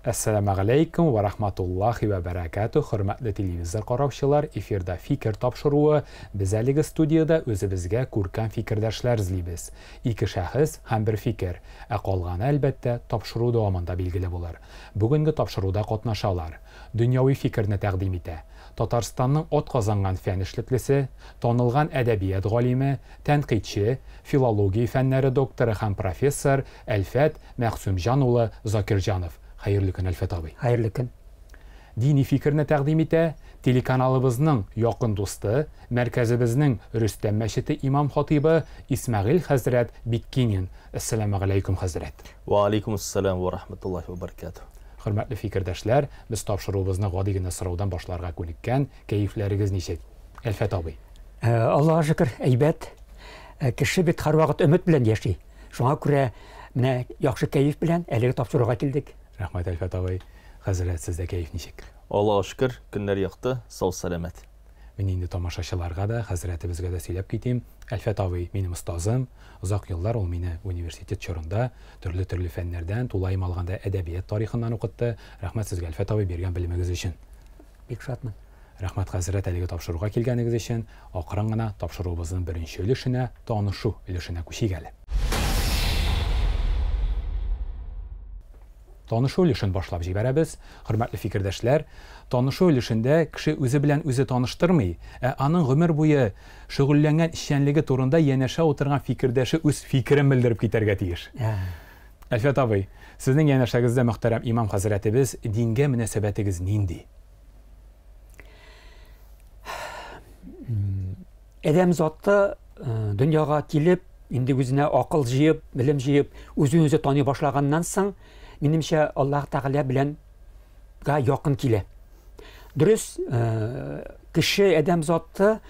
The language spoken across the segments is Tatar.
Assalamu alaikum wa rahmatullahi wa barakatuh. Hürmetli televizor qarovchilar, efirda fikir topshiruvi. Biz haliga studiyada o'zimizga ko'rkam fikrdoshlar izlaymiz. Ikki shaxs ham bir fikr. Qolgani albatta topshiruv davomida belgili bo'lar. Bugungi topshiruvda qatnashganlar dunyoviy fikrni taqdim etadi. Tataristonning ot qozongan fan ishlitlisi, tanilgan adabiyot g'olimi, tanqidchi, filologiya fanlari doktori ham professor Alfat Maqsumjonov Zokirjonov. Hayırlı gün Alfat abi. Hayırlı gün. Dini fikrni taqdim etə, telekanalımızın yaxın dostu, mərkəzimizin Rüstəm Məşidi İmam Xatibi İsmail Hazret Bitkinin. Assalamu aleykum Hazret. Wa aleykumussalam ve rahmetullahi ve barakatuh. Hürmetli fikirdaşlar, biz topşırığımızı qadigina sıravdan başlarga ko'nikkan, keyifləriniz neçək? Alfat abi. Allah'a şükür, eybət. Kişi bit har vaqt ümid bilen yaşay. Şuna görə mine yaxşı keyif bilen eliga topşırığa kildik. Rahmet Alfat abi. Hazret sizde keyif neçək? Allah'a şükür, günler yaktı, sağ salamet. Men indi tamaşaçılarga da, Hazretimizga da söylep keteyim. Alfat abi benim ustazım. Uzaq yıllar ol meni universitet çorunda türlü fənlərdən, tulayım alğanda ədəbiyyat tarixindən oqutdu. Rahmet sizga Alfat abi bergan bilimiz üçün. Bek şatman. Rahmet Hazret aliga topşiruğa kelganiz üçün. Aqran gana topşiruğumuzun birinci ülüşünə, tanışu ülüşünə köçigəli. Tanışu ülüşün başlap jiberəbiz. Hürmetli fikirdaşlar, tanışu ülüşündə kişi özü bilen özü tanıştırmay, anın ömür boyu şug'ullangan işçənligi turunda yanaşa oturgan fikirdaşı öz fikrini bildirip gitarga tiyir. Alfat abi, sizning yanaşagizda muhtaram İmam Hazretimiz dinge münasebetiniz nindi? Edem zatı dünyaga kelip, indi özüne akıl jiyip, bilim jiyip, özü tanıy başlagandan soň menimçe Allah Teala bilen yakın kile. Dürüst kişi edem zatı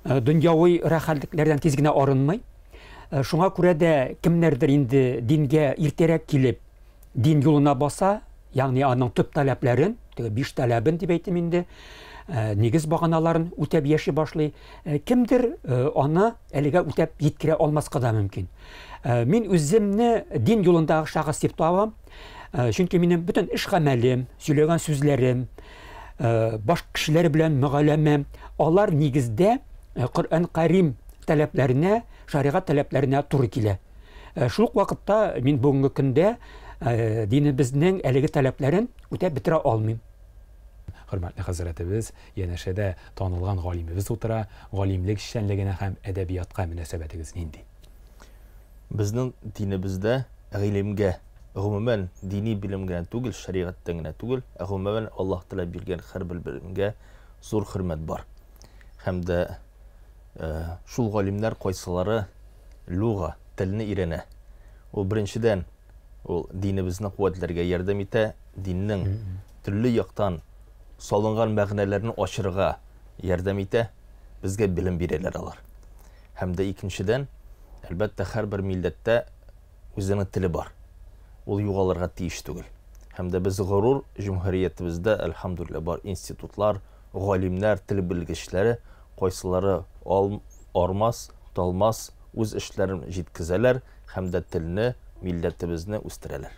dünyavi rahatlıklardan tezgine arınmay. Şuna göre de kimlerdir indi dinge irterek kilip din yoluna basa, yani anın tüp taleplerin, 5 talebin dip aytım indi, negiz baganaların ötep yaşay başlay. Kimdir onu eliga ötep yetkire olmaska da mümkün. Men özümni din yolundagı şahıs dep tabam. Çünkü benim bütün iş amelim, söylegen sözlerim, başka kişiler bilen mügalemem, onlar negizde Kur'an-ı Kerim taleplerine, şariat taleplerine turı kile. Şu vakitte men bugünkü günde dinimizin eligi taleplerin öte bitire almayayım. Hürmetli Hazretimiz, yanaşada tanılgan galimimiz otura, galimlik işçənligine hem edebiyatqa münasebetiniz nindi? Bizning dinimizde ilimge, umumen dini bilimge tugul, şeriattan gene tugul, umumen Allah Teala bergen her bir bilimge zor hürmet var. Hem de şul galimler qaysalары luğa, tilini irene. O birinçiden o dinimizning kuvvetlerge yardım ete, dinning türlü yaktan salıngan məğnələrini aşırığa yardım ete, bizge bilim bireler alar. Hem de ikinciden elbette her bir millette özünün tili var. Ol yuğalarga tiyiş tugul. Hem de biz gurur cumhuriyetimizde elhamdülillah var institutlar, galimler, til bilgiçleri, qaysalары armaz, talmaz, öz işlerini jitkizeler, hem de tilini, milletimizni üstireler.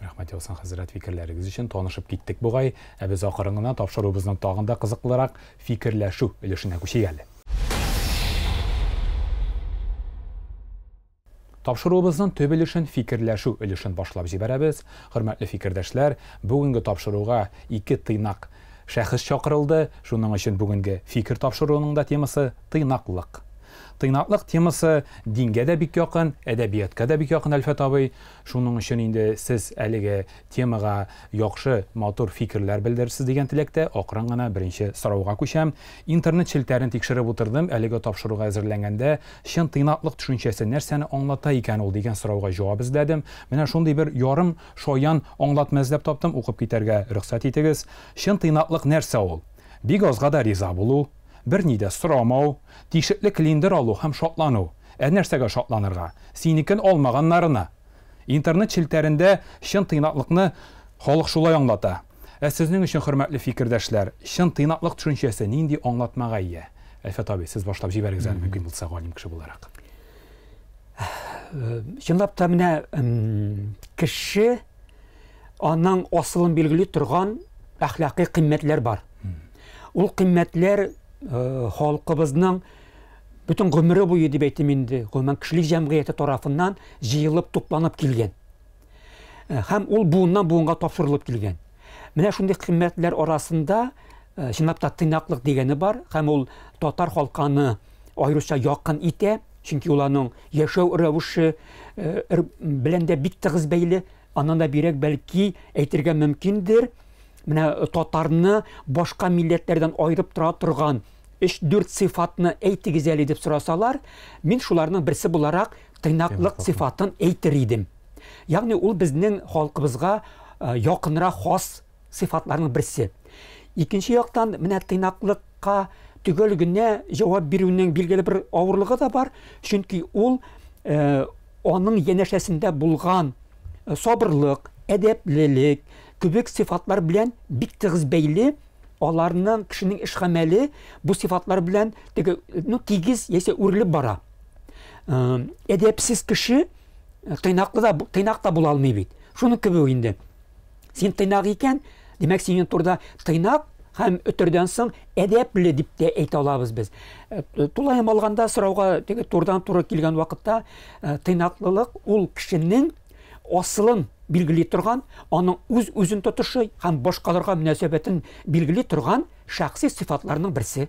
Rahmet olsun Hazret fikirleriniz için tanışıp gittik buğay. Biz akırınına topşırığımızın tağında kızıklarak fikirləşu ilişine köçigəli. Topşırığımızın töbülüşün fikirləşu ilişin başlap jiberəbiz. Hürmetli fikirdaşlar, bugünkü topşırığa 2 tıynak şəxs çağırıldı. Şunun için bugünkü fikir topşırığının da teması tıynaqlıq. Tıynaqlıq teması dinge de bik yakın, edebiyatka da bik yakın Alfat abi. Şunun için indi siz əlige temaga yaxşı matur fikirler bildirsiz degen tilekte aqran gana birinci sorouga köşem. İnternet çiltlerini tekşirip oturdum. Əlige topşırığa hazırlanganda şun tıynaqlıq düşüncesi nerseni anlata ekan ol degen sorouga cavab izledim. Mena şunday bir yarım şoyan anlatma izlep taptım. Okup gitarga ruxsat etiniz. Şun tıynaqlıq nerse ol? Bir azga da riza bulu. Bir nide sıramau, tişitli kilindir alu hem şatlanu. Nersege şatlanırga, sinikin olmaganlarına. İnternet çilterinde şın tıynaqlıqны xalq şulay anlata. Sizin için hürmetli fikirdaşlar, şın tıynaqlıq düşüncesi nindi anlatmağa iyi? Alfat abi, siz başlap jiberiniz mümkün bulsa galim kişi bularak. Şınlap da mine kişi аның асылын билгели торган әхлакый кыйммәтләр бар. Ул кыйммәтләр халкыбызның бүтән гомере буе дип әйтим инде, гомумән кешелек җәмгыяте тарафыннан җыелып, тупланып килгән. Һәм ул буыннан буынга тапшырылып килгән. Менә шундый кыйммәтләр арасында чынлап та тыйнаклык дигәне бар, һәм ул татар халканы аеруча якын итә, чөнки уларның яшәү рәвеше белән дә бик тыгыз бәйле. Аннан да бирәк бәлки әйтергә мөмкиндер, менә татарны башка милләтләрдән аерып тора торган 3-4 сыйфатны әйтегез әле дип сорасалар, мин шуларның берсе буларак тыйнаклык сыйфатын әйтер идем. Ягъни ул безнең халкыбызга якынрак хас сыйфатларның берсе. Икенче яктан, менә тыйнаклыкка түгел генә җавап бирүнең билгеле бер авырлыгы да бар, чөнки ул аның янәшәсендә булган сабырлык, әдәплелек, күбек сыйфатлар белән бик тыгыз бәйле. Аларның кешенең эш гамәле бу сыйфатлар белән тигез яисә үрелеп бара. Әдәпсез кеше тыйнак та була алмый бит. Шуның кебек инде. Син тыйнак икән, димәк синең турда тыйнак һәм өтердән соң әдәпле дип тә әйтә алабыз без. Тулаем алганда сорауга турдан-туры килгән вакытта тыйнаклылык ул кешенең асылын билгели торган, аның үзен тотышы һәм башкаларга мөнәсәбәтен билгели торган шәхси сыйфатларның берсе.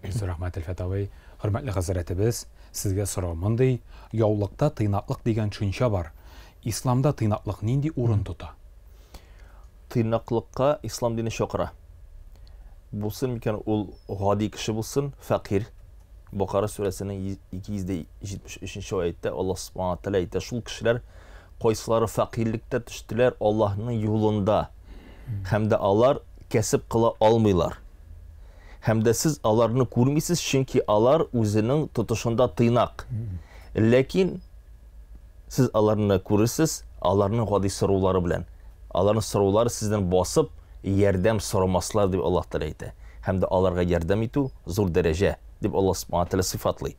Рәхмәт Әлфәт абый, хөрмәтле хәзрәтебез, сезгә сорау мондый: яулыкта тыйнаклык дигән төшенчә бар. Исламда тыйнаклык нинди урын тота? Тыйнаклыкка ислам дине чакыра. Булсын микән ул гади кеше булсын, фәкир. Бакара сүрәсенең 273-нче аятта Аллаһ Субханаһу ва Тааля әйтә: шул кешеләр кайсылары фәкыйрьлектә төштеләр Аллаһның юлында, һәм дә алар кәсеп кыла алмыйлар. Һәм дә сез аларны күрмисез, чөнки алар үзенең тотышында тыйнак. Ләкин сез аларны күрсез, аларның гади сораулары белән. Аларның сораулары сездән басып, ярдәм сорамаслар дип Аллаһ Тааля әйтә. Һәм дә аларга ярдәм итү зур дәрәҗә дип Аллаһ Субханаһу ва Тааля сыйфатлый.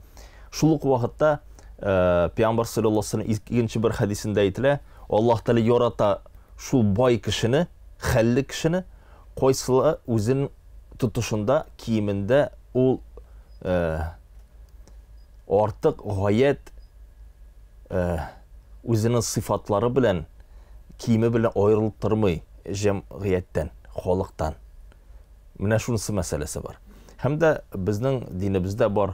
Шул ук вакытта Пәйгамбәр саллаллаһу алейһи ва саллям икенче бер хадисендә әйтелә, Аллаһ Тааля ярата шул бай кешене, хәлле кешене, кайсылы үзенең тотышында, киемендә ул артык гаять үзенең сыйфатлары белән, киеме белән аерылып тормый җәмгыятьтән, халыктан. Менә шунысы мәсьәләсе бар. Һәм дә безнең динебездә бар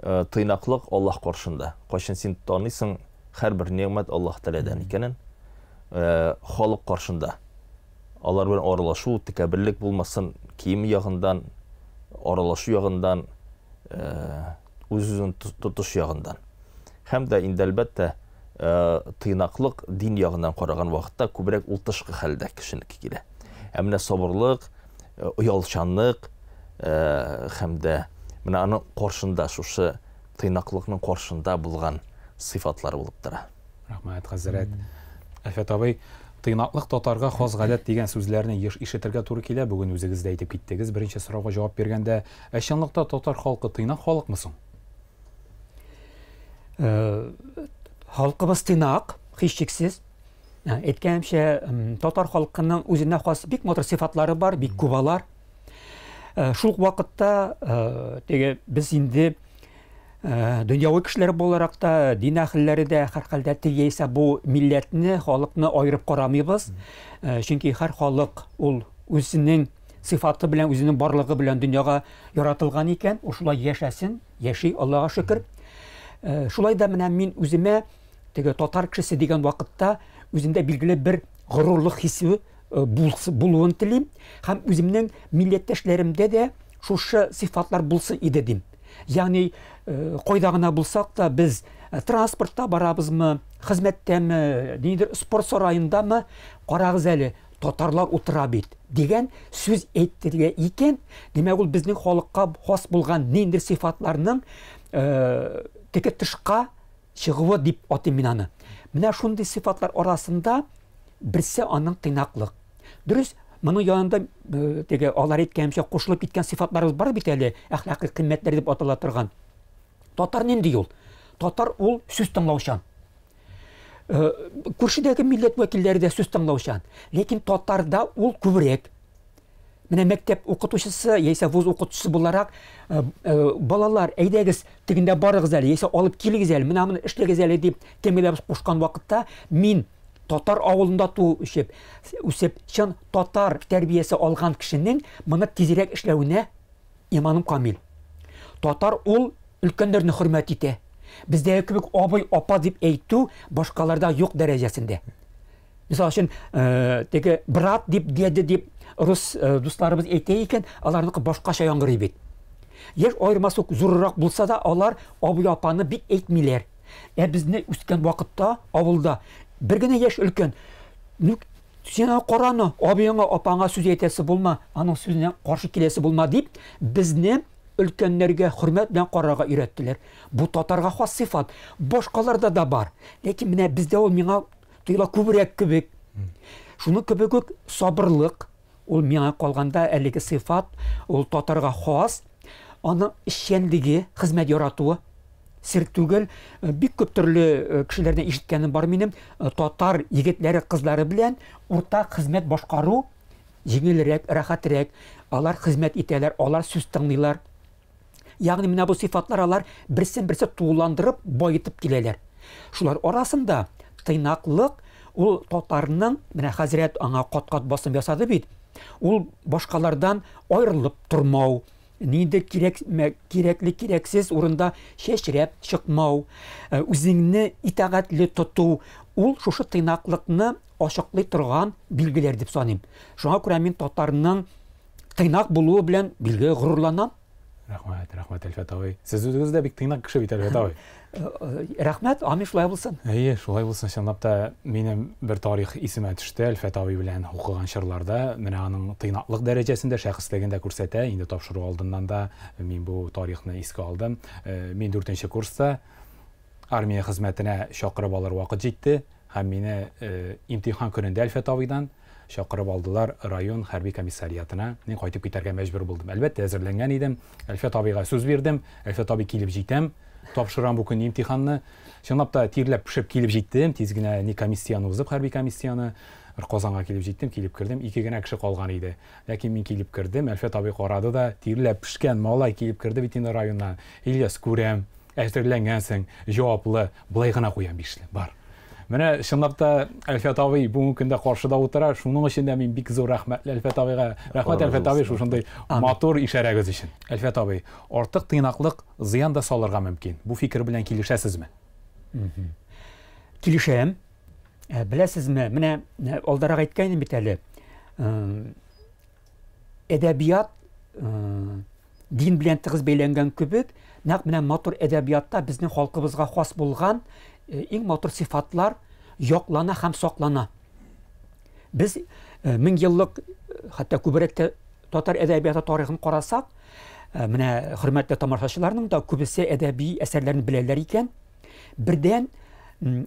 тыйнаклык Аллаһ каршында. Кайчан син танысың, һәрбер ниъмәт Аллаһ Таалядан икәнен, халык каршында. Алар белән аралашу, тәкәбберлек булмасын, кием ягындан, аралашу ягындан, үзен тотыш ягындан. Һәм дә инде әлбәттә тыйнаклык дин ягыннан караган вакытта күбрәк ул тышкы хәлдә кешенеке килә. Әмма сабырлык, уялчанлык һәм дә менә аның каршында, шушы тыйнаклыкның каршында булган сыйфатлар булып тора. Рәхмәт хәзрәт. Әлфәт абый, тыйнаклык татарга хас гадәт дигән сүзләрне ишетергә туры килә. Бүген үзегез дә әйтеп киттегез. Беренче сорауга җавап биргәндә, чынлыкта татар халкы тыйнак халыкмы соң? Халкыбыз тыйнак, һичшиксез. Әйткәнемчә, татар халкының үзенә хас бик матур сыйфатлары бар, бик күп алар. Шул вакытта без инде дөньяви кешеләр буларак та, дин әһелләре дә һәрхәлдә тигәйсә бу милләтне, халыкны аерып карамыйбыз. Чөнки һәр халык ул үзенең сыйфаты белән, үзенең барлыгы белән дөньяга яратылган икән. Ул шулай яшәсен, яши, Аллаһка шөкер. Шулай да менә мин үземә татар кешесе дигән вакытта үзендә билгеле бер горурлык хисе булуын телим, һәм үземнең милләттәшләремдә дә шушы сыйфатлар булсын иде дим. Ягъни кайда гына булсак та без транспортта барабызмы, хезмәттәме, нидер спорт сарайындамы, карагыз әле, татарлар утыра бит дигән сүз әйтергә икән. Димәк, ул безнең халыкка хас булган ниндер сыйфатларның теге тышка чыгуы дип атыйм мин аны. Менә шундый сыйфатлар арасында берсе аның тыйнаклык. Дөрес, моның янында теге алар әйткәнчә кушылып киткән сыйфатларыбыз бар бит әле, әхлакый кыйммәтләр дип атала торган. Татар нинди ул? Татар ул сүз тыңлаучан. Күршедәге милләт вәкилләре дә сүз тыңлаучан. Ләкин татарда ул күбрәк. Менә мәктәп укытучысы, яисә вуз укытучысы буларак, балалар, әйдәгез, тегендә барыгыз әле, яисә алып килегез әле, менә моны эшләгез әле дип тәмәләп кушкан вакытта, мин татар авылында үсеп, чын татар тәрбиясе алган кешенең моны тизрәк эшләвенә иманым камил. Татар ул өлкәннәрне хөрмәт итә. Бездәге кебек абый, апа дип әйтү башкаларда юк дәрәҗәсендә. Мисал өчен, теге брат дип, дәде дип рус дусларыбыз әйтә икән, аларныкы башкача яңгырый бит. Яшь айырмасы зуррак булса да, алар абый, апаны бик әйтмиләр. Безне үскән вакытта авылда бер генә яшь өлкән, сен караны, абыеңа, апаңа сүз әйтәсе булма, аның сүзенә каршы киләсе булма дип, безне өлкәннәргә хөрмәт белән карарга өйрәттеләр. Бу татарга хас сыйфат. Башкаларда да бар. Ләкин менә бездә ул миңа тойыла күбрәк кебек. Шуны кебек үк сабырлык, ул миңа калганда әлеге сыйфат, ул татарга хас. Аның эшчәнлеге, хезмәт яратуы сир түгел. Бик күп төрле кешеләрдән ишеткәнем бар минем. Татар егетләре, кызлары белән уртак хезмәт башкару җиңелрәк, рәхәтрәк. Алар хезмәт итәләр, алар сүз тыңлыйлар. Ягъни менә бу сыйфатлар алар берсен-берсе туландырып, байытып киләләр. Шулар арасында тыйнаклык, ул татарның, менә хәзрәт аңа кат-кат басым ясады бит. Ул башкалардан аерылып тормау, нинди кирәкле кирәксез урында шәшрәп чыкмау, үзеңне итәгатьле тоту, ул шушы тыйнаклыкны ачыклый торган билгеләр дип саныйм. Шуңа күрә мин татарның тыйнак булуы белән билге горурланам. Рәхмәт, Әлфәт абый. Сез үзегез дә бик тыйнак кеше бит, Әлфәт абый. Рәхмәт, амин шулай булсын. Шулай булсын. Чынлап та минем бер тарих исемә төште Әлфәт абый белән укыган чорларда. Менә аның тыйнаклык дәрәҗәсендә шәхеслегендә күрсәтә. Инде тапшыру алдыннан да мин бу тарихны искә алдым. Мин 4нче курста армия хезмәтенә чакырып алыр вакыт җитте. Һәм мине имтихан көнендә Әлфәт абыйдан чакырып алдылар район хәрби комиссариатына. Мин кайтып китәргә мәҗбүр булдым. Әлбәттә, әзерләнгән идем. Әлфәт абыйга сүз бирдем. Әлфәт абый килеп җитәм. Тапшырам бу көн имтиханны. Чынлап та тирләп пешеп килеп җиттем. Тиз генә ни комиссияны узып, хәрби комиссияны Казанга килеп җиттем. Килеп кердем. 2 генә кеше калган иде. Ләкин мин килеп кердем. Әлфәт абый карады да, тирләп пешкән малай килеп керде бит инде районнан. Ильяс, күрәм, әзерләнгәнсең, җаваплы, булай гына куям бишле. Бар. Менә чынлап та Әлфәт абый бу көндә каршыда утыра. Шуның өчен дә мин бик зур рәхмәтле Әлфәт абыйга. Рәхмәт Әлфәт абый шушындай матур ишарәгез өчен. Әлфәт абый, артык тыйнаклык зыян да салырга мөмкин. Бу фикер белән килешәсезме? Килешәм. Беләсезме, менә алдарак әйткәнем бит әле. Әдәбият дин белән тыгыз бәйләнгән кебек, нәкъ менә матур әдәбиятта безнең халкыбызга хас булган иң матур сыйфатлар яклана һәм саклана. Без 1000 еллык, хәтта күбрәк тә татар әдәбияты тарихын карасак, менә хөрмәтле тамашачыларның да күбесе әдәби әсәрләрне беләләр икән. Бердән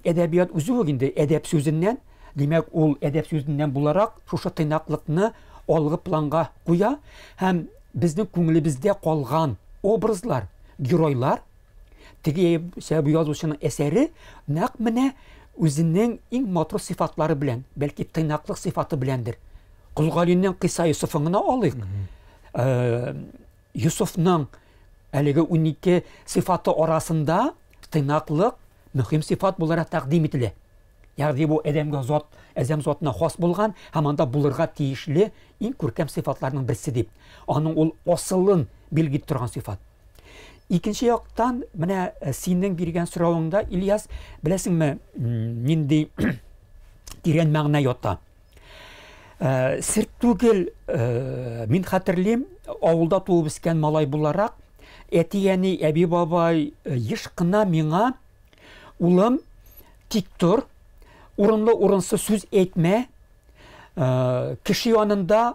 әдәбият үзе инде әдәп сүзеннән, димәк ул әдәп сүзеннән буларак шушы тыйнаклыкны алгы планга куя һәм безнең күңелебездә калган образлар, геройлар, теге язучының әсәре нәкъ менә үзенең иң матур сыйфатлары белән, бәлки тыйнаклык сыйфаты беләндер. Кызгалинең Кыйса Юсуфын гына алыйк. Юсуфның әлеге 12 сыйфаты арасында тыйнаклык мөһим сыйфат буларак тәкъдим ителә. Ягъни бу әдәм затына хас булган, һәм анда булырга тиешле иң күркәм сыйфатларның берсе дип. Аның ул асылын билгеләп торган сыйфат. Икенче яктан, менә синең биргән соравыңда, Ильяс, беләсеңме, нинди тирән мәгънә ята. Сир түгел, мин хәтерлим, авылда туып үскән малай буларак, әти-әни, әби бабай еш кына миңа, улым, тик тор, урынлы урынсыз сүз әйтмә, кеше янында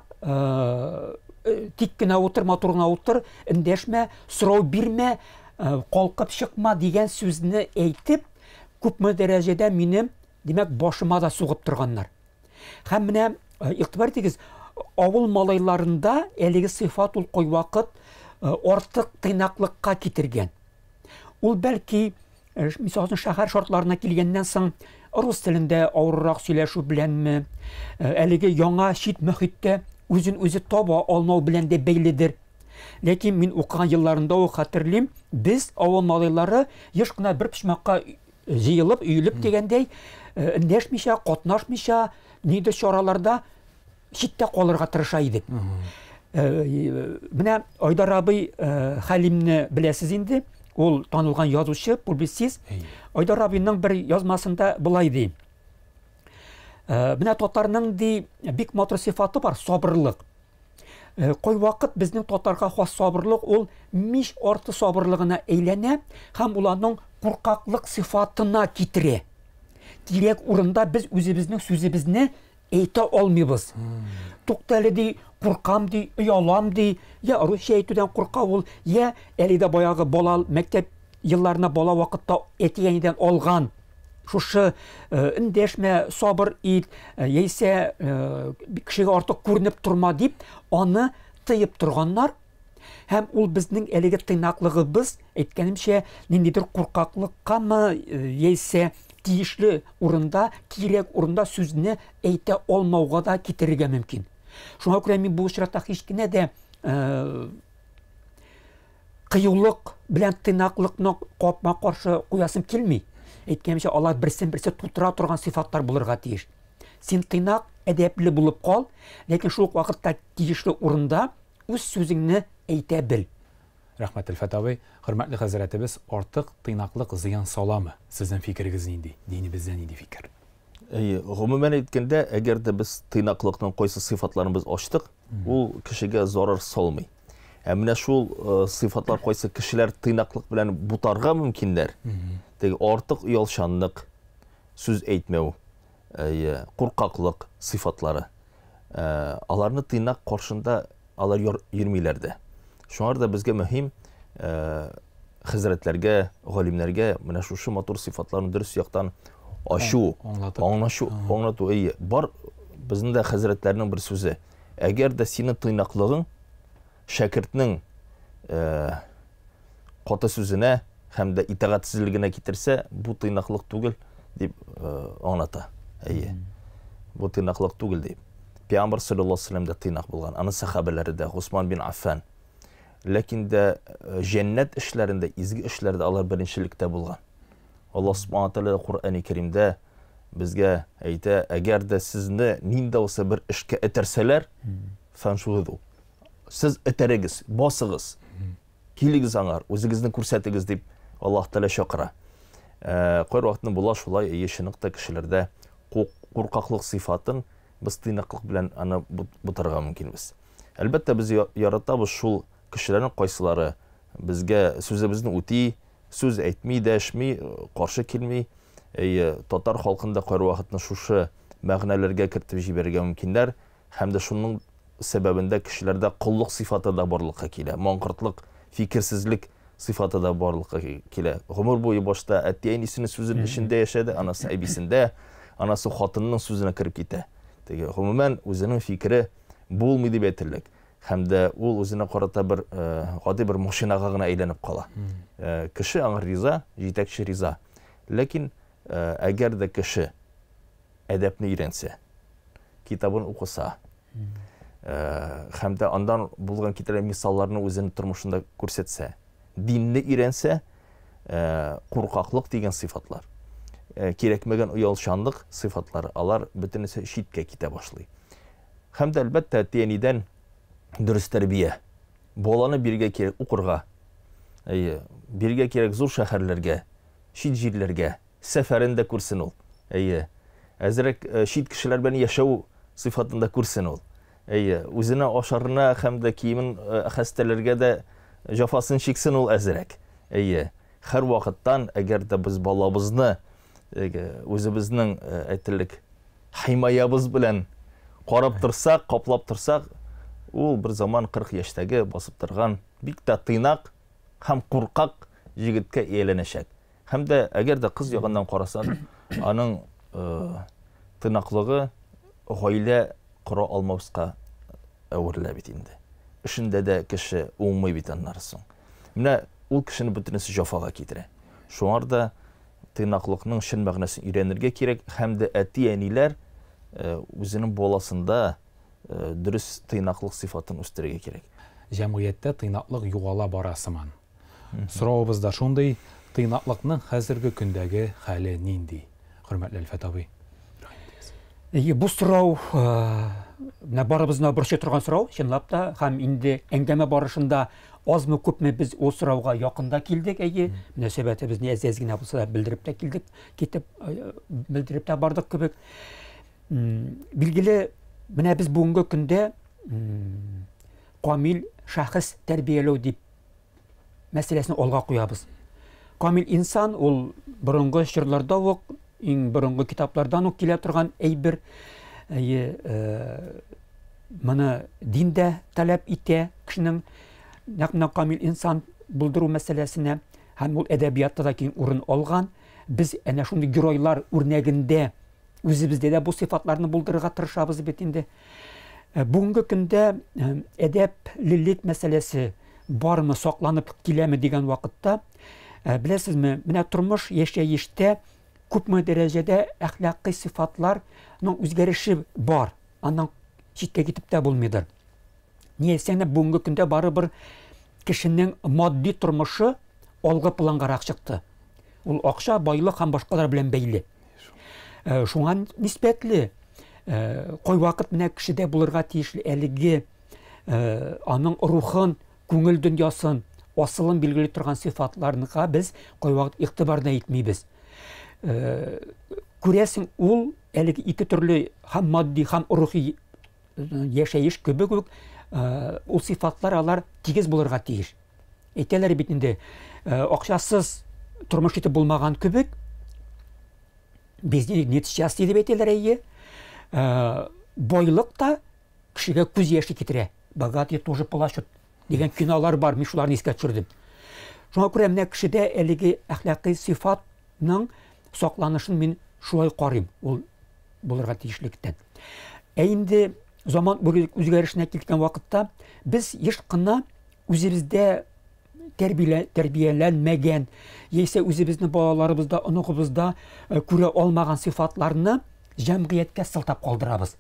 тик кенә утыр, матурына утыр, эндәшмә, сорау бирмә, калкып чыкма дигән сүзне әйтеп, күпме дәрәҗәдә минем, димәк, башыма да сугып торганнар. Һәм менә игътибар итегез, авыл малайларында әлеге сыйфат ул кайвакыт артык тыйнаклыкка китергән. Ул бәлки, мисалын шәһәр шартларына килгәннән соң рус телендә авыррак сөйләшү беләнме, әлеге яңа чит мөхиттә үзен-үзе таба алмау белән дә бәйледер. Ләкин мин укыган елларында ук хәтерлим, без авыл малайлары еш кына бер почмакка җыелып, өелеп дигәндәй, эндәшмичә, катнашмыйча, нидер чараларда читтә калырга тырыша идек. Менә Айдар абый Хәлимне беләсез инде, ул танылган язучы, публицист. Айдар абыйның бер язмасында булай ди. Менә татарның ди бик матур сыйфаты бар, сабырлык. Кой вакыт безнең татарга хас сабырлык ул миш арты сабырлыгына әйләнә һәм уларның куркаклык сыйфатына китерә. Кирәк урында без үзебезнең сүзебезне әйтә алмыйбыз. Туктале ди, куркам ди, уялам ди, я русча әйтүдән курка ул, я әле дә баягы бала мәктәп елларына бала вакытта әтигәнидән алган. Шушы эндәшмә, сабыр ит, яисә кешегә артык күренеп турма дип, аны тыеп торганнар. Һәм ул безнең әлеге тыйнаклыгыбыз, әйткәнемчә, ниндидер куркаклыккамы, яисә тиешле урында, кирәк урында сүзне әйтә алмауга да китерергә мөмкин. Шуңа күрә мин бу очракта һич кенә дә кыюлык белән тыйнаклыкны капма-каршы куясым килми. Әйткәнемчә, алар берсен-берсе тутыра торган сыйфатлар булырга тиеш. Син тыйнак, әдәпле булып кал, ләкин шул вакытта тиешле урында үз сүзеңне әйтә бел. Рәхмәт Әлфәт абый, хөрмәтле хәзрәтебез, артык тыйнаклык зыян саламы? Сезнең фикерегез нинди? Динебездә нинди фикер? Гомумән әйткәндә, әгәр дә без тыйнаклыкның кайсы сыйфатларын без ачтык, ул кешегә зарар салмый. Менә шул сыйфатлар кайсы кешеләр тыйнаклык белән бутарга мөмкиннәр. Теге артык уялчанлык, сүз әйтмәү, куркаклык сыйфатлары. Аларны тыйнак каршында алар йөрмиләр дә. Шуңар да безгә мөһим хәзрәтләргә, галимнәргә менә шушы матур сыйфатларны дөрес яктан ачу, аңлату. Бар безнең дә хәзрәтләрнең бер сүзе. Әгәр дә синең тыйнаклыгың шәкертнең каты сүзенә һәм дә итагатьсезлегенә китерсә, бу тыйнаклык түгел дип аңлата. Бу тыйнаклык түгел дип. Пәйгамбер саллаллаһу алейһи ва саллям да тыйнак булган. Аны сахабалары да, Усман бин Аффан. Ләкин дә җәннәт эшләрендә, изге эшләрдә алар беренчелектә булган. Аллаһ субханаһу ва тааля Куръани Кәримдә безгә әйтә, әгәр дә сезне нинди булса бер эшкә этәрсәләр, фаншуһу. Сез этәрегез, басыгыз. Килегез аңар, үзегезне күрсәтегез дип Аллаһ Тәала чакыра. Кайр вакытны була шулай яшенекте кешеләрдә куркаклык сыйфатын без тыйнаклык белән аны бутырга мөмкинбез. Әлбәттә без яратабыз шул кешеләрнең кайсылары безгә сүзебезне үти, сүз әйтми, дәшми, каршы килми. Татар халкында кайр вакытны шушы мәгънәләргә кертеп җибәргә мөмкиннәр, һәм дә шуның сәбәбендә кешеләрдә куллык сыйфаты да барлыкка килә. Маңкыртлык, фикерсезлек сыйфаты да барлыкка килә. Гомер буе башта әти-әнисенең сүзенең эчендә яшәде, анасы әбисендә, анасы хатынының сүзенә кирип китә. Теге гомумән үзенең фикере булмый дип әйтерлек. Һәм дә ул үзенә карата бер гади бер машинага гына әйләнеп кала. Кеше аңа риза, җитәкче риза. Ләкин әгәр дә кеше әдәпне өйрәнсә, китабын укыса, һәм дә андан булган китерә мисалларны үзенең тормышында күрсәтсә, динне өйрәнсә, куркаклык дигән сыйфатлар, кирәкмәгән уялчанлык сыйфатлары, алар бөтенесе читкә китә башлый. Һәм дә әлбәттә тиянидән дөрес тәрбия. Баланы биргә кирәк укырга. Биргә кирәк зур шәһәрләргә, чит җирләргә, сәфәрендә күрсен ул. Әзрәк чит кешеләр белән яшәү сыйфатында күрсен ул. Үзенә ашарына һәм дә киемен хәстәләргә дә җафасын чиксен ул әзрәк. Һәр вакыттан әгәр дә без балабызны үзебезнең әйтерлек химаябыз белән карап торсак, каплап торсак, ул бер заман 40 яшьтәге басып торган бик тә тыйнак һәм куркак җегеткә әйләнәчәк. Һәм дә әгәр дә кыз ягыннан карасаң, аның тыйнаклыгы гаилә кора алмаска әверелә бит инде. Эшендә дә кеше уңмый бит аннары соң. Менә ул кешене бөтенесе җафага китерә. Шуңар да тыйнаклыкның шын мәгънәсен өйрәнергә кирәк, һәм дә әти-әниләр үзенең баласында дөрес тыйнаклык сыйфатын үстерергә кирәк. Җәмгыятьтә тыйнаклык югала бара сыман. Соравыбызда шундый, тыйнаклыкның хәзерге көндәге хәле нинди? Хөрмәтле Әлфәт абый. Бу сорау барыбызна борчый торган сорау, чынлап та, һәм инде әңгәмә барышында азмы күпме без ул сорауга якында килдек. Мөнәсәбәтебезне әз генә булса да белдереп тә килдек, белдереп тә бардык кебек. Билгеле, менә без бүгенге көндә камил шәхес тәрбияләү дип мәсьәләсен алга куябыз. Камил инсан ул борынгы чорларда ук, иң борынгы китаплардан ук килә торган әйбер. Моны дин дә таләп итә, кешенең нәкъ камил инсан булдыру мәсьәләсенә, һәм ул әдәбиятта да киң урын алган. Без әнә шундый геройлар үрнәгендә үзебездә дә бу сыйфатларны булдырырга тырышабыз бит инде. Бүгенге көндә әдәплелек мәсьәләсе бармы, сакланып киләме дигән вакытта, беләсезме, менә тормыш яшәештә күпме дәрәҗәдә әхлакый сыйфатларның үзгәреше бар. Аннан читкә китеп тә булмыйдыр. Ни әйтсәң, бүгенге көндә барыбер кешенең матди тормышы алгы плангарак чыкты. Ул акча, байлык һәм башкалар белән бәйле. Шуңа нисбәтле кай вакыт менә кешедә булырга тиешле әлеге аның рухын, күңел дөньясын, асылын билгели торган сыйфатларга без кай вакыт игътибар да итмибез. Күрәсең, ул әлеге ике төрле һәм матди, һәм рухи яшәеш кебек үк ул сыйфатлар алар тигез булырга тиеш. Әйтәләр бит инде, акчасыз тормыш итеп булмаган кебек, без нет счастья дип әйтәләр. Байлык та кешегә күз яше китерә. Богатые тоже плачут дигән кинолар бар, мин шуларны искә төшердем. Шуңа күрә менә кешедә әлеге әхлакый сыйфатның сакланышын мин шулай карыйм, ул булырга тиешлектән. Инде заман үзгәрешенә килгән вакытта без еш кына үзебездә тәрбияләнмәгән, яисә үзебезнең балаларыбызда, онугыбызда күрә алмаган сыйфатларны җәмгыятькә сылтап калдырабыз.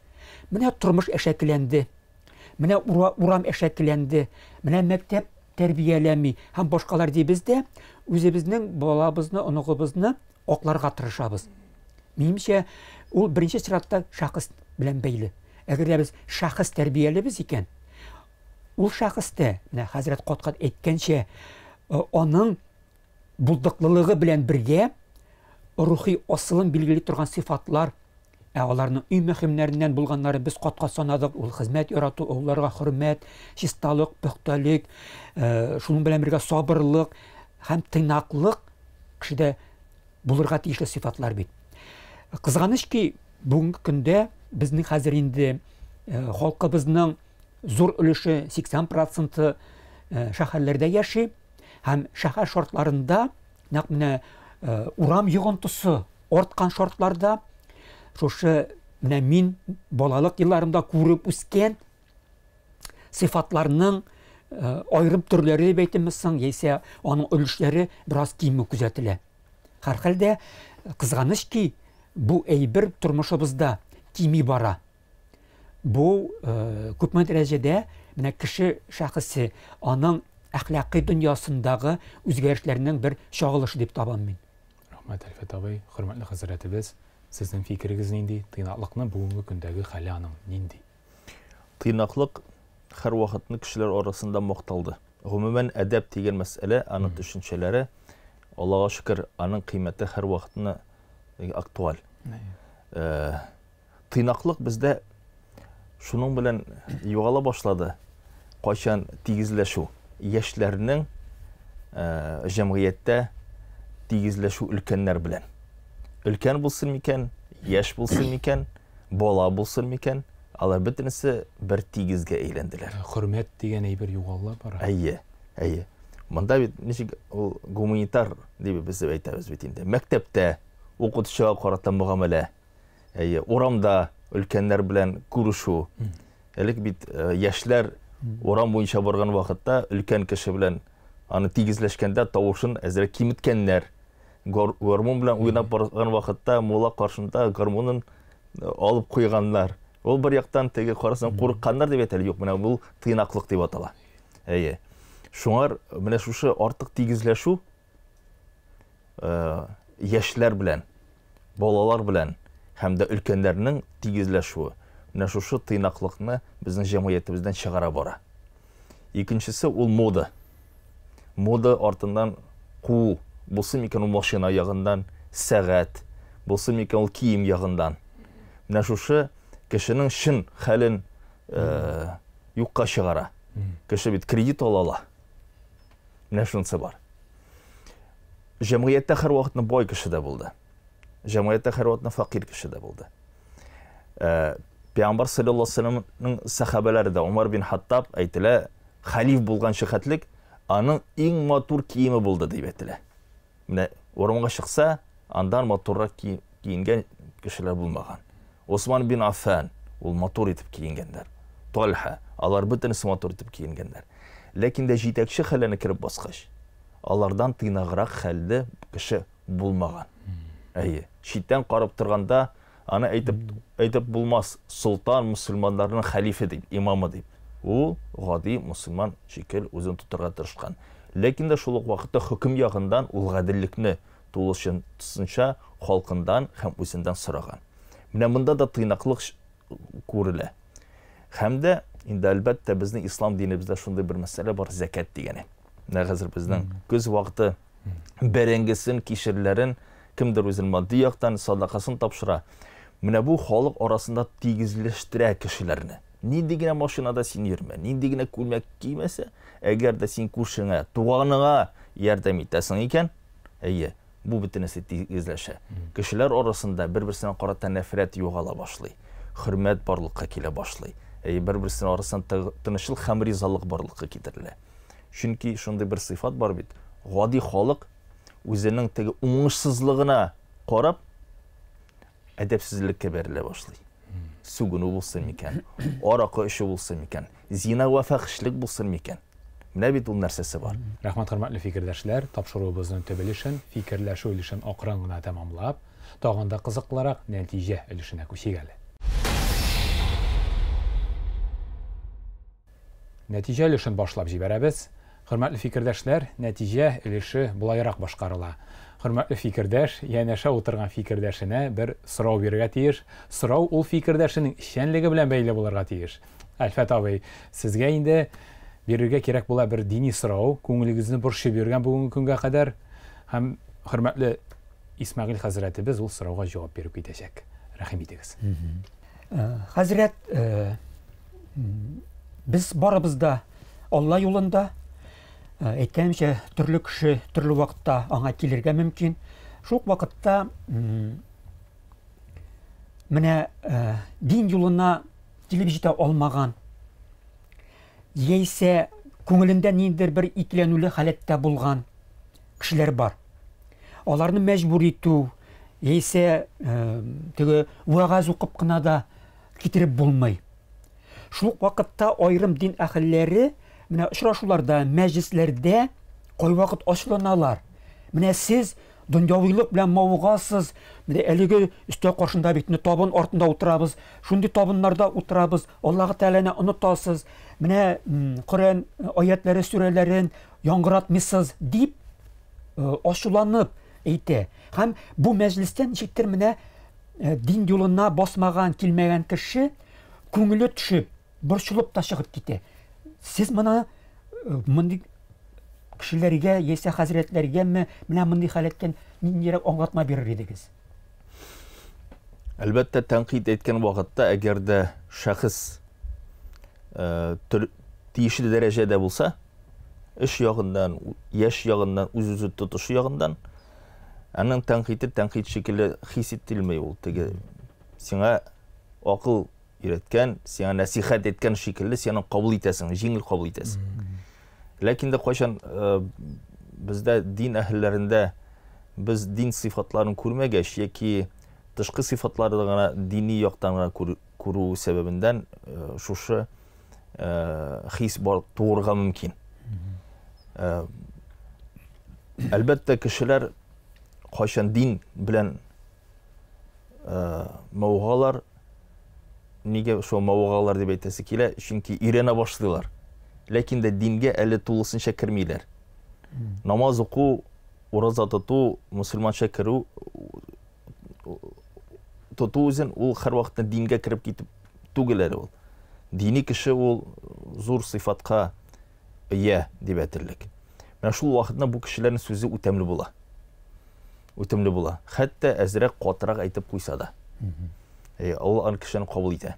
Менә тормыш әшәкеләнде, менә урам әшәкеләнде, менә мәктәп тәрбияләми һәм башкалар дибез дә үзебезнең балабызны, онугыбызны акларга тырышабыз. Минемчә, ул беренче чиратта шәхес белән бәйле. Әгәр без шәхес тәрбиялебез икән, ул шәхестә, менә хәзрәт Каткат әйткәнчә, аның булдыклылыгы белән бергә рухи асылын билгели торган сыйфатлар, аларның иң мөһимнәреннән булганнары без Каткат санадык. Ул хезмәт ярату, улларга хөрмәт, чисталык, пөхтәлек, шуның белән бергә сабырлык һәм тыйнаклык кешедә булырга тиешле сыйфатлар бит. Кызганыч ки, бүгенге көндә безнең хәзер инде халкыбызның зур өлеше 80% шәһәрләрдә яши, һәм шәһәр шартларында, нәкъ менә урам йогынтысы арткан шартларда, шушы менә мин балалык елларымда күреп үскән сыйфатларның айрым төрләре дип әйтәмсең, яисә аның өлешләре бераз кими күзәтелә. Һәрхәлдә кызганыч ки, бу әйбер тормышыбызда кими бара. Бу күпме дәрәҗәдә менә кеше шәхесе аның әхлакый дөньясындагы үзгәрешләрнең бер чагылышы дип табам мин. Рәхмәт, Әлфәт абый, хөрмәтле хәзрәтебез, сезнең фикерегез нинди? Тыйнаклыкны бүгенге көндәге хәле аның нинди? Тыйнаклык һәр вакытны кешеләр арасында макталды. Гомумән, әдәп дигән мәсьәлә, аның төшенчәләре, Аллаһка шөкер, аның кыйммәте һәр вакытны актуаль. Тыйнаклык бездә шуның белән югала башлады. Кайчан тигезләшү, яшьләрнең җәмгыятьтә тигезләшү өлкәннәр белән. Өлкән булсын микән, яшь булсын микән, бала булсын микән, алар бөтенесе бер тигезгә әйләнделәр. Хөрмәт дигән әйбер югала бара. Әйе. Монда бит ничек ул гуманитар дип без әйтәбез бит инде. Мәктәптә укытучыга карата мөгамәлә, урамда өлкәннәр белән күрешү. Элек бит яшьләр урам буенча барган вакытта өлкән кеше белән аны тигезләшкәндә тавышын әзрәк киметкәннәр. гармун белән уйнап барган вакытта мулла каршында гармунын алып куйганнар. Ул бер яктан теге карасаң курыкканнар дип әйтәләр, юк, менә бу тыйнаклык дип атала. Әйе. Шуңар менә шушы артык тигезләшү яшьләр белән, балалар белән һәм дә өлкәннәрнең тигезләшүе менә шушы тыйнаклыкны безнең җәмгыятебездән чыгара бара. Икенчесе ул мода. Мода артыннан ку, булсын микән ул машина ягындан, сәгать, булсын микән ул кием ягындан. Менә шушы кешенең шын хәлен юкка чыгара. Кеше бит кредит ала. Менә шунысы бар. Җәмгыятьтә һәр вакытны бай кеше дә булды. Җәмгыятьтә һәр вакытны фақир кеше дә булды. Пәйгамбәр саллаллаһу алейһи ва салламның сахабалары да Умар бин Хаттаб әйтелә, халиф булган шәхәтлек аның иң матур киеме булды дип әйтелә. Менә урамга чыкса, андан матуррак киенгән кешеләр булмаган. Осман бин Аффан ул матур итеп киенгәннәр. Талха, алар бөтенесе матур итеп киенгәннәр. Ләкин дә җитәкче хәленә кирип баскач, алардан тыйнаграк хәлдә кеше булмаган. Әйе, читтән карап торганда аны әйтеп булмас, султан мусламаннарның халифе дип, имамы дип. Ул гади мусламан шикел үзен тутырга тырышкан. Ләкин дә шул ук вакытта хөкем ягындан ул гадиллекне тулысынча халкындан һәм үзеннән сораган. Менә монда да тыйнаклык күрелә. Һәм дә инде әлбәттә безнең ислам динебездә шундый бер мәсьәлә бар, закат дигәне. Менә хәзер безнең көз вакыты бәрәңгесен, кишерләрен кемдер үзенең матди яктан садакасын тапшыра. Менә бу халык арасында тигезләштерә кешеләрне. Нинди генә машинада син йөрмә, нинди генә күлмәк кимәсә, әгәр дә син күршеңә, туганыңа ярдәм итәсең икән, әйе, бу бөтенесе тигезләшә. Кешеләр арасында бер-берсенә карата нәфрәт югала башлый, хөрмәт барлыкка килә башлый. Бер-берсенә арасында тынычлык һәм ризалык барлыкка китерелә. Чөнки шундый бер сыйфат бар бит. Гади халык үзенең теге уңышсызлыгына карап әдәпсезлеккә бәрелә башлый. Сугыну булсын микән, аракы эше булсын микән, зина ва фахишлек булсын микән. Менә бит ул нәрсәсе бар. Рәхмәт, хөрмәтле фикердәшләр, тапшыруыбызның төбелешен, фикерләшү өлешен акрын гына тәмамлап, тагын да кызыклырак нәтиҗә өлешенә күчик әле. Нәтиҗә өлешен башлап җибәрәбез. Хөрмәтле фикердәшләр, нәтиҗә өлеше булайрак башкарыла. Хөрмәтле фикердәш, янәшә утырган фикердәшенә бер сорау бирергә тиеш. Сорау ул фикердәшенең эшчәнлеге белән бәйле булырга тиеш. Әлфәт абый, сезгә инде бирергә кирәк була бер дини сорау, күңелегезне борчып йөргән бүгенге көнгә кадәр, һәм хөрмәтле Исмәгыйль хәзрәтебез ул сорауга җавап биреп китәчәк. Рәхим итегез. Хәзрәт, без барыбыз да Алла юлында, әйткәнемчә, төрле кеше төрле вакытта аңа килергә мөмкин. Шул вакытта менә дин юлына килеп җитә алмаган, яисә күңелендә ниндидер бер икеләнүле халәттә булган кешеләр бар. Аларны мәҗбүр итү, яисә теге вагаз укып кына да китереп булмый. Шул вакытта айрым дин әһелләре менә очрашуларда, мәҗлесләрдә кайвакыт ачуланалар. Менә сез дөньявылык белән мавыгасыз, менә әлеге өстә каршында битне табын артында утырабыз, шундый табыннарда утырабыз, Аллаһ Тәгаләне онытасыз, менә Коръән аятләре, сүрәләрен яңгыратмыйсыз дип ачуланып әйтә. Һәм бу мәҗлестән ничектер менә дин юлына басмаган, килмәгән кеше күңеле төшеп, борчылып та чыгып китә. Сез моны мондый кешеләргә, яисә хәзрәтләргә менә мондый халәттән ниндирәк аңлатма бирер идегез? Әлбәттә, тәнкыйть әйткән вакытта, әгәр дә шәхес тиешле дәрәҗәдә булса, эш ягыннан, яшь ягыннан, үз-үзе тотышы ягыннан, аның тәнкыйть шикелле хис ителмәй ул. Теге сиңа акыл өйрәткән, сиңа насихат иткән шикелле сиңа кабул итәсең, җиңел кабул итәсең. Ләкин дә кайчан бездә дин әһелләрендә без дин сыйфатларын күрмәгәч, яки тышкы сыйфатларны гына дини яктан гына күрү сәбәбеннән шушы хис бар туырга мөмкин. Әлбәттә, кешеләр кайчан дин белән мавыгалар, нигә шул мавыгалар дип әйтәсе килә, чөнки өйрәнә башлыйлар. Ләкин дә дингә әле тулысынча кермиләр. Намаз уку, ураза тоту, мусульманча керү, тоту үзен ул һәр вакытта дингә кереп китеп түгел әле ул. Дини кеше ул зур сыйфатка ия дип әйтерлек. Менә шул вакытта бу кешеләрнең сүзе үтәмле була. Үтемле була. Хәтта әзрәк катырак әйтеп куйса да. Ул аны кешене кабул итә.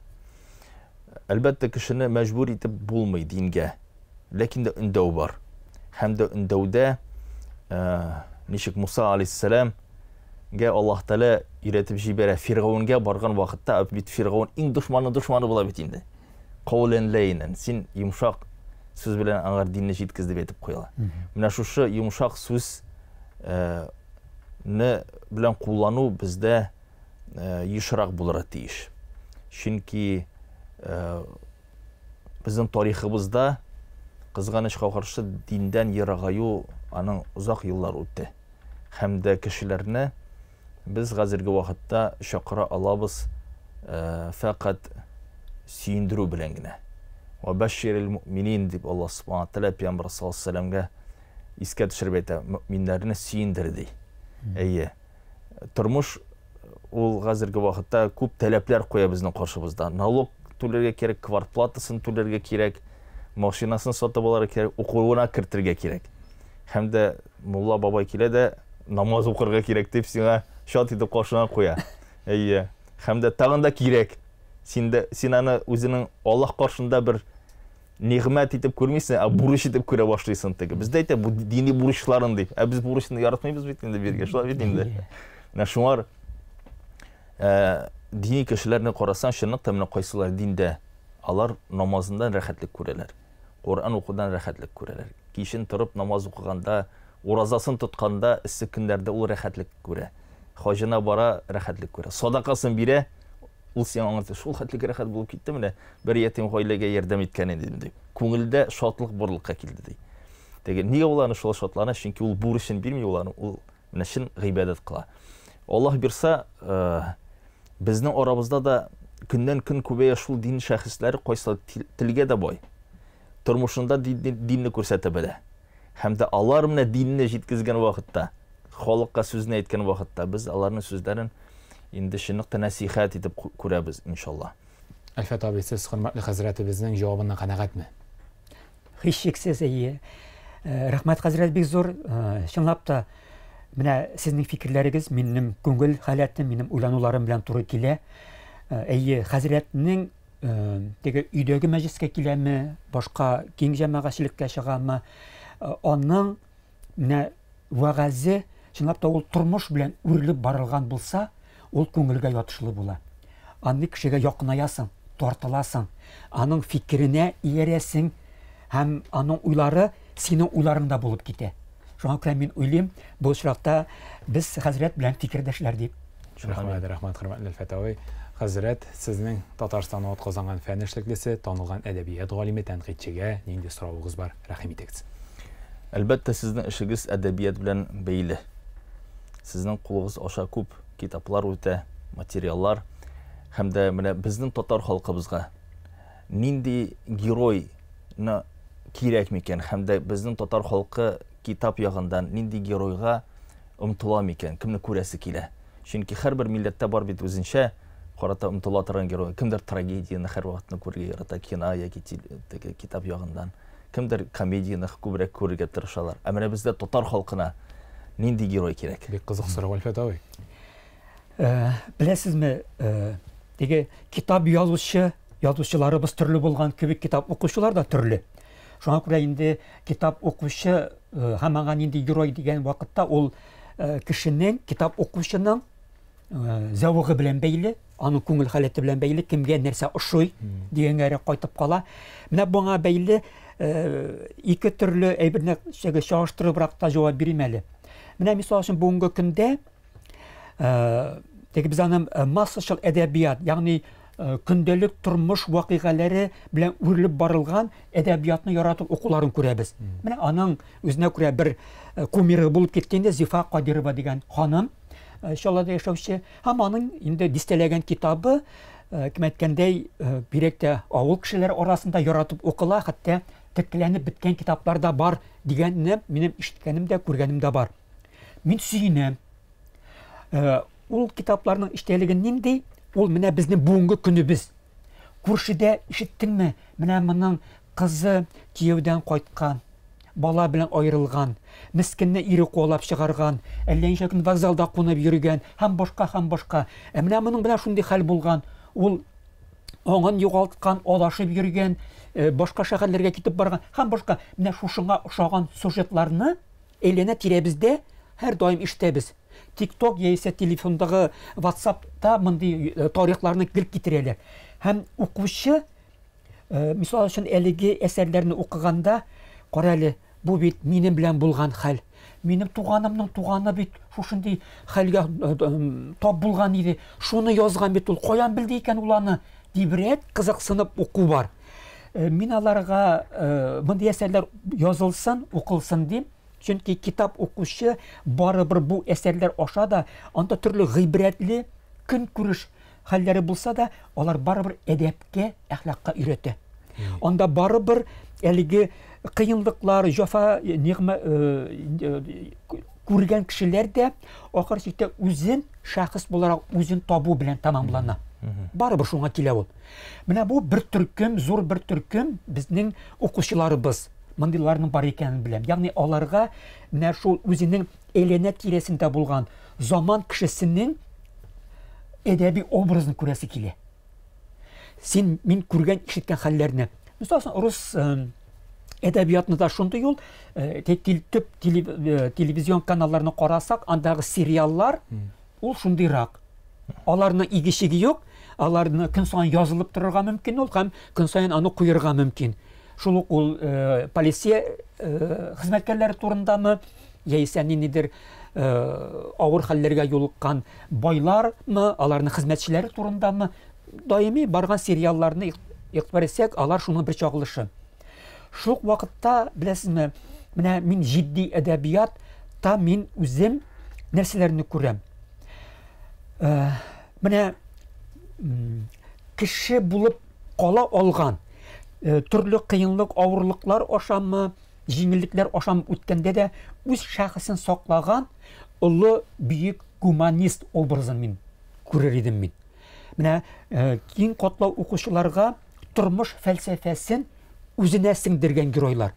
Әлбәттә кешене мәҗбүр итеп булмый дингә. Ләкин дә өндәү бар. Һәм дә өндәүдә ничек Муса алейһиссалам Аллаһ Тәала өйрәтеп җибәрә Фиргаунгә барган вакытта, бит Фиргаун иң дошманы була бит инде. Каулен ләйнен, син йомшак сүз белән аңар динне җиткез дип әйтеп куела. Менә шушы йомшак сүз не белән куллану бездә ешрак булырга тиеш. Чөнки безнең тарихыбызда кызганычка каршы диндән ерагаю аның узак еллар үтте. Һәм дә кешеләрне без хәзерге вакытта чакыра алабыз фақат сөендерү белән генә. Ва баширил муъминин дип Аллаһ Субханаһу ва Тәала Пәйгамбер саллаллаһу алейһи ва салламга искә төшереп әйтә, муъминнәрне сөендерде. Тормыш ул хәзерге вакытта күп таләпләр куя безнең каршыбызда. Налог түләргә кирәк, квартплатасын түләргә кирәк, машинасын сатып алырга кирәк, укуына кертергә кирәк. Һәм дә мулла бабай килә дә намаз укырга кирәк дип сиңа шат итеп каршына куя. Һәм дә тагын да кирәк. Син аны үзенең Аллаһ каршында бер нигъмәт итеп күрмисең, бурыч итеп күрә башлыйсың теге. Бездә әйтә бу дини бурычларын дип. Без бурычны яратмыйбыз бит инде бергә, шулай бит инде. Менә шуңар дини кешеләрне карасаң, чынлыкта менә кайсылар диндә алар намазындан рәхәтлек күрәләр. Коръан укудан рәхәтлек күрәләр. Кичен торып намаз укыганда, уразасын тотканда, иссек көндәрдә ул рәхәтлек күрә. Хаҗына бара рәхәтлек күрә. Садакасын бирә, ул сиңа аңлата, шул хәтлек рәхәт булып китте менә, бер ятим гаиләгә ярдәм иткән идем дип. Күңелдә шатлык, бурлыкка килде ди. Теге нигә уларны шул шатлана? Чөнки ул бурычын бирми уларны, ул менә шин гыйбадат кыла. Аллаһ бирсә, безнең арабызда да көндән-көн күбәя шул дин шәхесләре кайсы телгә дә бай. Тормышында динне күрсәтә белә. Һәм дә алар менә динне җиткезгән вакытта, халыкка сүзне әйткән вакытта без аларның сүзләрен инде чынлыкта насихат итеп күрәбез иншаллах. Әлфәт абый, сез хөрмәтле хәзрәтебезнең җавабына канәгатьме? Һич шиксез әйе. Рәхмәт хәзрәт бик зур. Чынлап та менә сезнең фикерләрегез минем күңел халәтем, минем уйлануларым белән туры килә. Әйе, хәзрәтнең теге өйдәге мәҗлескә киләме, башка киң җәмәгатьчелеккә чыгамы, аның менә вәгазы чынлап та ул тормыш белән үрелеп барылган булса, ул күңелгә ятышлы була. Аны кешегә якынаясың, тартыласың, аның фикеренә иярәсең һәм аның уйлары синең уйларыңда булып китә. Шуңа күрә мин уйлыйм, бу очракта без хәзрәт белән фикердәшләр дип. Рәхмәт, хөрмәтле Әлфәт абый. Хәзрәт, сезнең Татарстанга атказанган фән эшлеклесе, танылган әдәбият галиме, тәнкыйтьчегә нинди соравыгыз бар? Рәхим итегез. Әлбәттә сезнең эшегез әдәбият белән бәйле. Сезнең кулыгыз аша күп китаплар үтә, материаллар. Һәм дә менә безнең татар халкыбызга нинди геройны кирәк микән? Һәм дә безнең татар халкы китап ягындан нинди геройга омтыла микән? Кемне күрәсе килә? Чөнки һәрбер милләттә бар бит үзенчә карата омтыла торган герой. Кемдер трагедияны һәр вакытны күрергә ярата, кино яки китап ягындан. Кемдер комедияны күбрәк күрергә тырышалар. Ә менә бездә татар халкына нинди герой кирәк? Бик кызык сорау, Әлфәт абый. Беләсезме, теге китап язучыларыбыз төрле булган кебек, китап укучылар да төрле. Шуңа күрә инде китап укучы һәм аңа нинди герой дигән вакытта ул кешенең, китап укучының зәвыгы белән бәйле, аның күңел халәте белән бәйле, кемгә нәрсә ошый дигәнгә кайтып кала. Менә буңа бәйле ике төрле әйберне чагыштырыбрак та җавап бирим әле. Менә мисал өчен бүгенге көндә теге без аны массачыл әдәбият, ягъни көндәлек тормыш вакыйгалары белән үрелеп барылган әдәбиятны яратып укуларын күрәбез. Менә аның үзенә күрә бер кумиры булып киткәндә Зифа Кадирова дигән ханым, Чаллыда яшәүче, һәм аның инде дистәләгән китабы кем әйткәндәй, бирәк тә авыл кешеләре арасында яратып укыла, хәтта теркеләнеп беткән китаплар да бар дигәнне минем ишеткәнем дә, күргәнем дә бар. Мин сөенәм. Ул китапларның иштәлеген нинди? Ул менә безнең бүгенге көнебез. Күршедә ишеттеңме? Менә моның кызы кияүдән кайткан, бала белән аерылган, мискенне ире куалап чыгарган, әллә ничә көн вокзалда кунып йөргән, һәм башка. Менә моның белән шундый хәл булган. Ул аңын югалткан, адашып йөргән, башка шәһәрләргә китеп барган, һәм башка. Менә шушыңа охшаган сюжетларны әйләнә тирәбездә һәр даим ишетәбез. TikTok яисә телефондагы WhatsApp'та мондый тарихларны килеп китерәләр. Һәм укучы мисал өчен әлеге әсәрләрне укыганда, карале, бу бит минем белән булган хәл. Минем туганымның туганы бит шушындый хәлгә тап булган иде. Шуны язган бит ул. Каян билде икән ул аны? Дибрәк кызыксынып уку бар. Мин аларга мондый әсәрләр язылсын, укылсын дим. Чөнки китап укучы барыбер бу әсәрләр аша да анда төрле гыйбрәтле көн күреш хәлләре булса да, алар барыбер әдәпкә, әхлакка өйрәтә. Анда барыбер әлеге кыенлыклар, җафа, нигъмә күргән кешеләр дә ахыр чиктә үзен шәхес буларак үзен табу белән тамамлана. Барыбер шуңа килә ул. Менә бу бер төркем, зур бер төркем безнең укучыларыбыз. Мондыйларның бар икәнен беләм. Ягъни аларга менә шул үзенең әйләнә тирәсендә булган заман кешесенең әдәби образын күрәсе килә. Мин күргән, ишеткән хәлләрне. Мисалын, рус әдәбиятны да шундый ул, төп телевизион каналларны карасак, андагы сериаллар ул шундыйрак. Аларның игешеге юк, аларны көн сайын язылып торырга мөмкин ул, һәм көн сайын аны куярга мөмкин. Шул ул полиция хезмәткәрләре турындамы, яисә ниндидер авыр хәлләргә юлыккан байлармы, аларның хезмәтчеләре турындамы, даими барган сериалларны игътибар итсәк, алар шуның бер чагылышы. Шул вакытта, беләсезме, менә мин җитди әдәбиятта мин үзем нәрсәләрне күрәм. Менә кеше булып кала алган, төрле кыенлык, авырлыклар ашамы, җиңеллекләр ашамы үткәндә дә үз шәхесен саклаган олы бөек гуманист образын мин күрер идем мин. Менә киң катлау укучыларга тормыш фәлсәфәсен үзенә сеңдергән геройлар.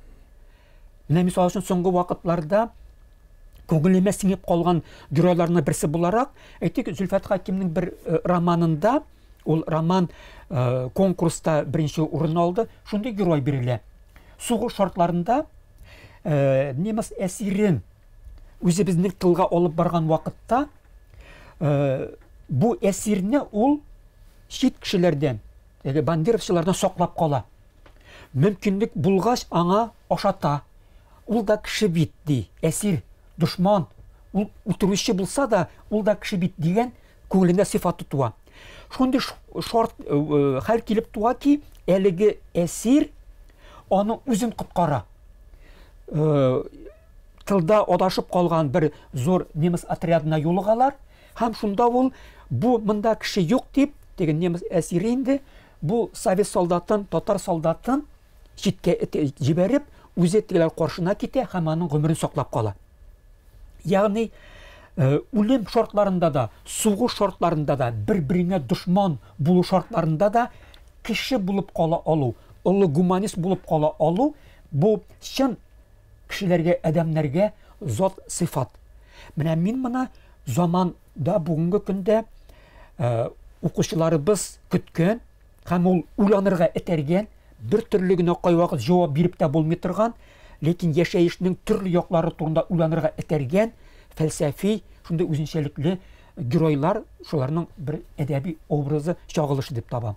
Менә мисал өчен соңгы вакытларда күңелемә сиңеп калган геройларның берсе буларак, әйтик, Зөлфәт Хакимның бер романында, ул роман конкурста беренче урын алды, шундый герой бирелә. Сугыш шартларында немец әсирен үзебезнең тылга алып барган вакытта бу әсирне ул чит кешеләрдән, бандеровчылардан саклап кала. Мөмкинлек булгач аңа ашата. Ул да кеше бит ди, әсир, душман, ул үтерүче булса да, ул да кеше бит дигән күңелендә сыйфаты туа. Шундый шарт хәл килеп туа ки, әлеге әсир аны үзен коткара. Тылда адашып калган бер зур немец отрядына юлыгалар, һәм шунда ул бу монда кеше юк дип, дигән немец әсире инде бу совет солдатын, татар солдатын читкә җибәреп, үзе тегеләр каршына китә һәм аның гомерен саклап кала. Ягъни үлем шартларында да, сугыш шартларында да, бер-беренә душман булу шартларында да кеше булып кала алу, олы гуманист булып кала алу, бу чын кешеләргә, адәмнәргә зат сыйфат. Менә мин моны заманда, бүгенге көндә укучыларыбыз көткән һәм ул уйланырга этәргән, бер төрле генә кайвакыт җавап биреп тә булмый торган, ләкин яшәешнең төрле яклары турында уйланырга этәргән фәлсәфи, шундый үзенчәлекле геройлар, шуларның бер әдәби образы чагылышы дип табам.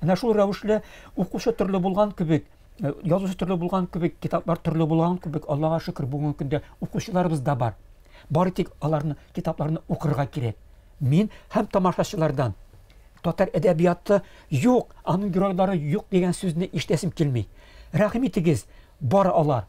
Әнә шул рәвешле укучы төрле булган кебек, язучы төрле булган кебек, китаплар төрле булган кебек, Аллага шөкер, бүгенге көндә укучыларыбыз да бар. Бары тик аларны, китапларны укырга кирәк. Мин һәм тамашачылардан татар әдәбияты юк, аның геройлары юк дигән сүзне ишетәсем килми. Рәхим итегез, бар алар.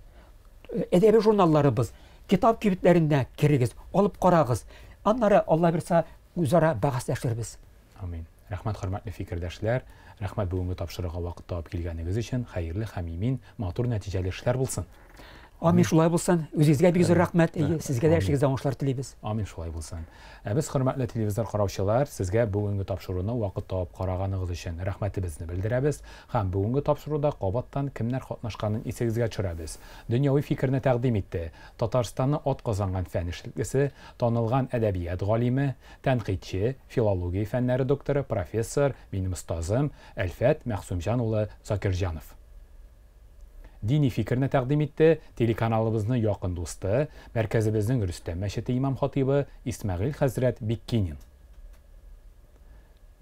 Әдәби журналларыбыз, китап кибетләрендә кирегез, алып карагыз. Аннары Алла бирсә үзара бәхәсләшербез. Амин. Рәхмәт, хөрмәтле фикердәшләр. Рәхмәт бүгенге тапшырырга вакыт табып килгәнегез өчен. Хәерле һәм имин, матур нәтиҗәле эшләр булсын. Амин, шулай булсын. Үзегезгә бик зур рәхмәт. Сезгә дә эшегездә уңышлар телибез. Амин, шулай булсын. Без, хөрмәтле телевизор караучылар, сезгә бүгенге тапшыруны вакыт табып караганыгыз өчен рәхмәтебезне белдерәбез һәм бүгенге тапшыруда кабаттан кемнәр катнашканын исегезгә төшерәбез. Дөньяви фикерне тәкъдим итте. Татарстанны атказанган фән эшлеклесе, танылган әдәбият галиме, тәнкыйтьче, филология фәннәре докторы, профессор, минем остазым Әлфәт Мәхсүмҗан улы Закирҗанов. Dini fikirni təqdim etdi. Telekanalımızın yaxın dostu, mərkəzimizin Rüstəm Məşəti İmam Xatibi İsmail Həzrət Bikkinin.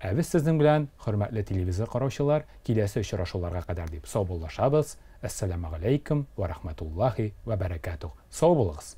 Biz sizin bilən hörmətli televizor qaraşılar, kiləsi uçraşularga qədər deyib sağ ollaşabız. Assalamu alaykum və rəhmətullahi və bərəkatuh. Sağ olunuz.